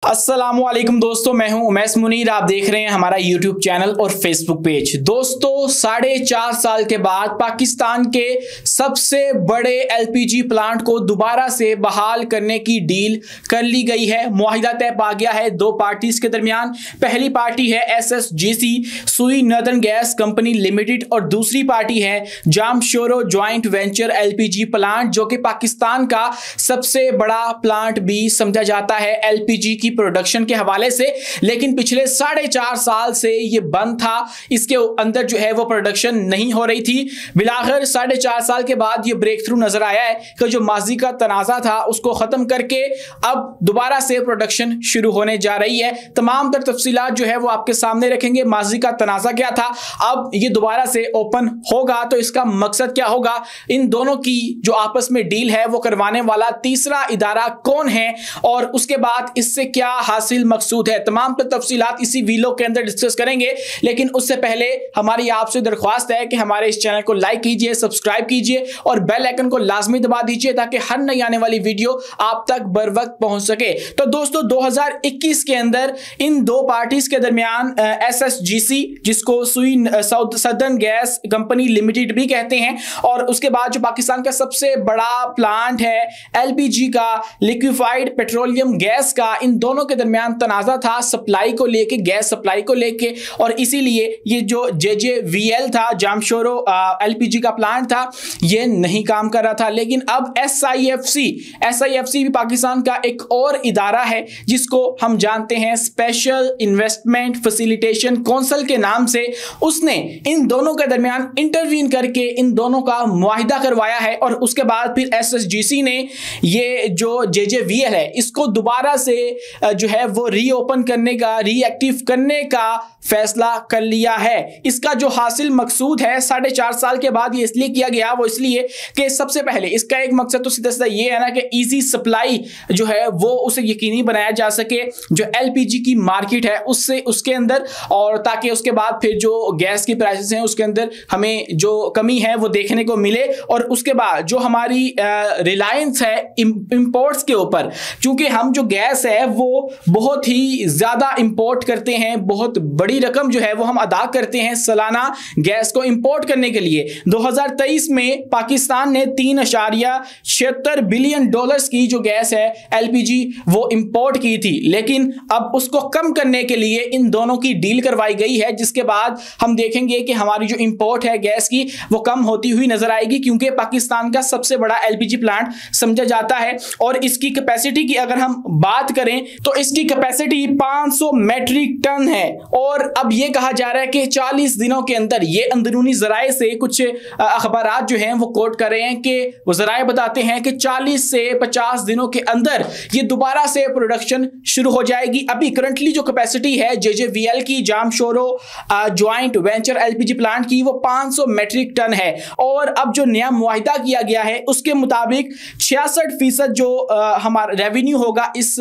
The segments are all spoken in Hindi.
अस्सलामुअलैकुम दोस्तों, मैं हूं उमैस मुनीर। आप देख रहे हैं हमारा यूट्यूब चैनल और फेसबुक पेज। दोस्तों 4.5 साल के बाद पाकिस्तान के सबसे बड़े एलपीजी प्लांट को दोबारा से बहाल करने की डील कर ली गई है। मुआहिदा तय पा गया है दो पार्टीज के दरमियान। पहली पार्टी है SSGC सुई नदर्न गैस कंपनी लिमिटेड और दूसरी पार्टी है Jamshoro joint venture LPG plant, जो कि पाकिस्तान का सबसे बड़ा प्लांट भी समझा जाता है एलपीजी की प्रोडक्शन के हवाले से। लेकिन पिछले 4.5 साल से ये बंद था, इसके अंदर जो है वो प्रोडक्शन नहीं हो रही थी। बिलाखिर 4.5 साल के बाद ये ब्रेक थ्रू नजर आया है कि जो माजी का तनाज़ा था उसको खत्म करके अब दोबारा से प्रोडक्शन शुरू होने जा रही है। तमाम तर तफसीलात जो है वो आपके सामने रखेंगे। माजी का तनाज़ा क्या था, अब ये दोबारा से ओपन होगा तो इसका मकसद क्या होगा, इन दोनों की जो आपस में डील है वो करवाने वाला तीसरा इदारा कौन है और उसके बाद इससे क्या हासिल मकसूद है, तमाम तफसीलात इसी वीडियो के अंदर डिस्कस करेंगे। लेकिन उससे पहले हमारी आपसे दरख्वास्त है कि हमारे इस चैनल को लाइक कीजिए, सब्सक्राइब कीजिए और बेल आइकन को लाजमी दबा दीजिए ताकि हर नई आने वाली वीडियो आप तक बर वक्त पहुंच सके। तो दोस्तों 2021 के अंदर इन दो पार्टीज के दरमियान SSGC, जिसको सुई सदर्न गैस कंपनी लिमिटेड भी कहते हैं, और उसके बाद जो पाकिस्तान का सबसे बड़ा प्लांट है एलपीजी का, लिक्विफाइड पेट्रोलियम गैस का, इन दोनों के दरमियान तनाज़ा था सप्लाई को लेके, गैस सप्लाई को लेके। और इसीलिए ये जो JJVL था, जामशोरो एलपीजी का प्लांट था, ये नहीं काम कर रहा था। लेकिन अब SIFC भी पाकिस्तान का एक और इदारा है जिसको हम जानते हैं स्पेशल इन्वेस्टमेंट फैसिलिटेशन काउंसिल के नाम से। उसने इन दोनों के दरमियान इंटरवीन करके इन दोनों का मुआहिदा करवाया है और उसके बाद फिर SSGC ने ये जो JJVL है इसको दोबारा से जो है वो रीओपन करने का, रीएक्टिव करने का फैसला कर लिया है। इसका जो हासिल मकसूद है 4.5 साल के बाद ये इसलिए किया गया, वो इसलिए कि सबसे पहले इसका एक मकसद तो सीधा सीधा ये है ना कि इजी सप्लाई जो है वो उसे यकीनी बनाया जा सके जो एलपीजी की मार्केट है उससे, उसके अंदर, और ताकि उसके बाद फिर जो गैस की प्राइसेस हैं उसके अंदर हमें जो कमी है वो देखने को मिले। और उसके बाद जो हमारी रिलायंस है इंपोर्ट्स के ऊपर, क्योंकि हम जो गैस है वो बहुत ही ज्यादा इंपोर्ट करते हैं, बहुत बड़ी रकम जो है वो हम अदा करते हैं सालाना गैस को इंपोर्ट करने के लिए। 2023 में पाकिस्तान ने $3.76 बिलियन की जो गैस है एलपीजी वो इंपोर्ट की थी। लेकिन अब उसको कम करने के लिए इन दोनों की डील करवाई गई है, जिसके बाद हम देखेंगे कि हमारी जो इंपोर्ट है गैस की वो कम होती हुई नजर आएगी, क्योंकि पाकिस्तान का सबसे बड़ा एलपीजी प्लांट समझा जाता है। और इसकी कैपेसिटी की अगर हम बात करें तो इसकी कैपेसिटी 500 मेट्रिक टन है। और अब यह कहा जा रहा है कि 40 दिनों के अंदर, ये अंदरूनी जराए से कुछ अखबारात जो हैं वो कोट कर रहे हैं कि वो जराए बताते हैं कि 40 से 50 दिनों के अंदर ये दोबारा से प्रोडक्शन शुरू हो जाएगी। अभी करंटली जो कैपेसिटी है JJVL की, Jamshoro joint venture LPG plant की, वो 500 मेट्रिक टन है। और अब जो नया मुआहिदा किया गया है उसके मुताबिक 66% जो हमारा रेवेन्यू होगा इस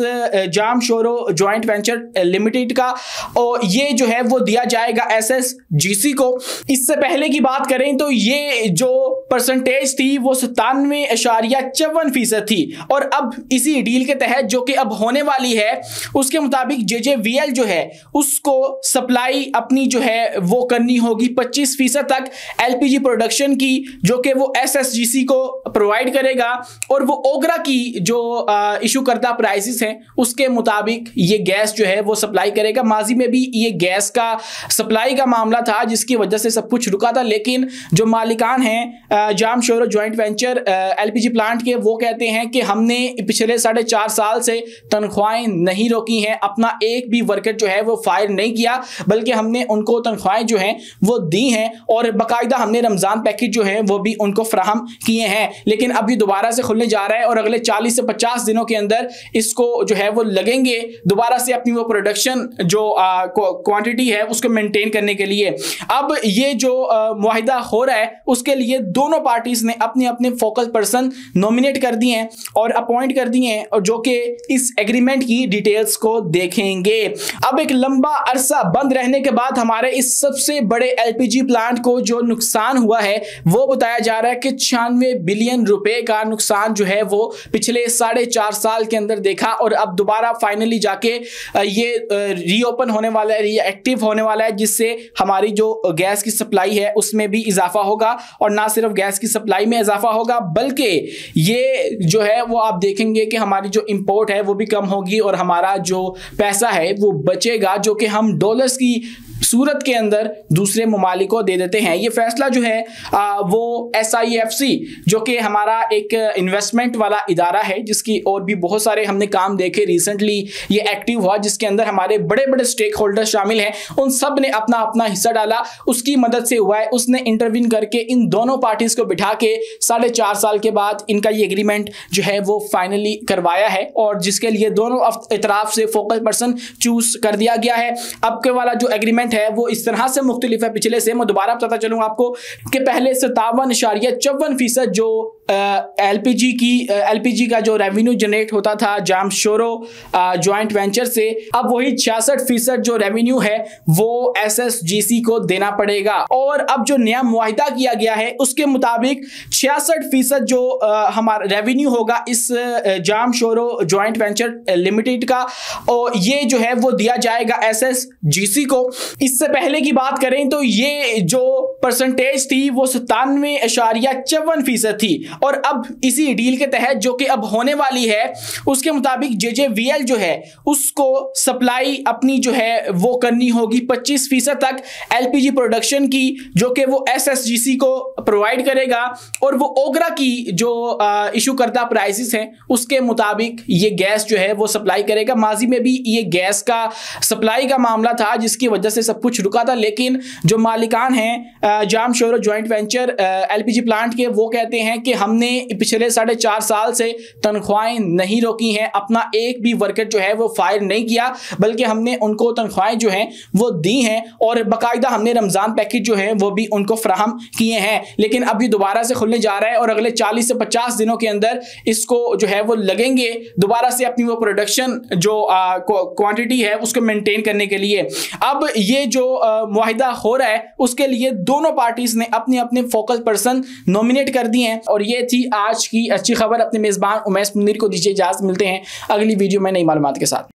जामशोरो ज्वाइंट वेंचर लिमिटेड का, और ये जो है वो दिया जाएगा SSGC को। इससे पहले की बात करें तो ये जो परसेंटेज थी वो 97.54% थी। और अब इसी डील के तहत जो कि अब होने वाली है उसके मुताबिक JJVL जो है उसको सप्लाई अपनी जो है वो करनी होगी 25% तक एलपीजी प्रोडक्शन की, जो कि वो SSGC को प्रोवाइड करेगा। और वो ओगरा की जो इशू करता प्राइसेस हैं उसके मुताबिक ये गैस जो है वो सप्लाई करेगा। माजी में भी ये गैस का सप्लाई का मामला था जिसकी वजह से सब कुछ रुका था, लेकिन जो मालिकान हैं Jamshoro joint venture LPG plant के, वो कहते हैं कि हमने पिछले 4.5 साल से तनख्वाहें नहीं रोकी हैं, अपना एक भी वर्कर जो है वो फायर नहीं किया, बल्कि हमने उनको तनख्वाहें जो हैं वो दी हैं और बाकायदा हमने रमजान पैकेज जो है वो भी उनको फराहम किए हैं। लेकिन अब ये दोबारा से खुलने जा रहा है और अगले 40 से 50 दिनों के अंदर इसको जो है वो लगेंगे दोबारा से अपनी वो प्रोडक्शन जो क्वांटिटी है उसको मेंटेन करने के लिए। अब ये जो मुआहिदा हो रहा है उसके लिए दोनों पार्टीज ने अपने अपने फोकस पर्सन नॉमिनेट कर दिए हैं और अपॉइंट कर दिए हैं, और जो कि इस एग्रीमेंट की डिटेल्स को देखेंगे। अब एक लंबा अरसा बंद रहने के बाद हमारे इस सबसे बड़े एलपीजी प्लांट को जो नुकसान हुआ है वो बताया जा रहा है कि 96 बिलियन रुपए का नुकसान जो है वो पिछले 4.5 साल के अंदर देखा, और अब दोबारा फाइनली जाके ये रीओपन होने वाला है, रीएक्टिव होने वाला है, जिससे हमारी जो गैस की सप्लाई है उसमें भी इजाफा होगा। और ना सिर्फ गैस की सप्लाई में इजाफा होगा बल्कि ये जो है वो आप देखेंगे कि हमारी जो इंपोर्ट है वो भी कम होगी और हमारा जो पैसा है वो बचेगा, जो कि हम डॉलर्स की सूरत के अंदर दूसरे ममालिक को दे देते हैं। ये फैसला जो है वो SIFC जो कि हमारा एक इन्वेस्टमेंट वाला इदारा है, जिसकी और भी बहुत सारे हमने काम देखे, रिसेंटली ये एक्टिव हुआ, जिसके अंदर हमारे बड़े बड़े स्टेक होल्डर शामिल हैं। उन सब ने अपना अपना हिस्सा डाला, उसकी मदद से हुआ है। उसने इंटरवीन करके इन दोनों पार्टीज को बिठा के 4.5 साल के बाद इनका ये एग्रीमेंट जो है वो फाइनली करवाया है, और जिसके लिए दोनों इतराफ से फोकस पर्सन चूज कर दिया गया है। अब के वाला जो एग्रीमेंट है वो इस तरह से मुख्तलिफ है पिछले से। मैं दोबारा बताता चलूं आपको कि पहले 57.54% जो एलपीजी का जो रेवेन्यू जनरेट होता था जाम शोरो जॉइंट वेंचर से, अब वही 66% जो रेवेन्यू है वो SSGC को देना पड़ेगा। और अब जो नया मुआहिदा किया गया है उसके मुताबिक 66% जो हमारा रेवेन्यू होगा इस जाम शोरो जॉइंट वेंचर लिमिटेड का, और ये जो है वो दिया जाएगा SSGC को। इससे पहले की बात करें तो ये जो परसेंटेज थी वो 97.54% थी, और अब इसी डील के तहत जो कि अब होने वाली है उसके मुताबिक JJVL जो है उसको सप्लाई अपनी जो है वो करनी होगी 25% तक LPG प्रोडक्शन की, जो कि वो SSGC को प्रोवाइड करेगा, और वो ओगरा की जो इशू करता प्राइसेस हैं उसके मुताबिक ये गैस जो है वो सप्लाई करेगा। माजी में भी ये गैस का सप्लाई का मामला था जिसकी वजह से सब कुछ रुका था, लेकिन जो मालिकान हैं Jam Shoro joint venture LPG plant के, वो कहते हैं कि हमने पिछले 4.5 साल से तनख्वाहें नहीं रोकी हैं, अपना एक भी वर्कर जो है वो फायर नहीं किया, बल्कि हमने उनको तनख्वाहें जो हैं वो दी हैं, और बाकायदा हमने रमजान पैकेज जो है वो भी उनको फराहम किए हैं। लेकिन अभी दोबारा से खुलने जा रहा है और अगले 40 से 50 दिनों के अंदर इसको जो है वो लगेंगे दोबारा से अपनी वो प्रोडक्शन जो क्वांटिटी है उसको मेंटेन करने के लिए। अब ये जो मुआहिदा हो रहा है उसके लिए दोनों पार्टीज ने अपने अपने फोकस पर्सन नॉमिनेट कर दिए हैं। और ये थी आज की अच्छी खबर। अपने मेजबान उमैस मुनीर को दीजिए इजाजत, मिलते हैं अगली वीडियो में नई मालूमात के साथ।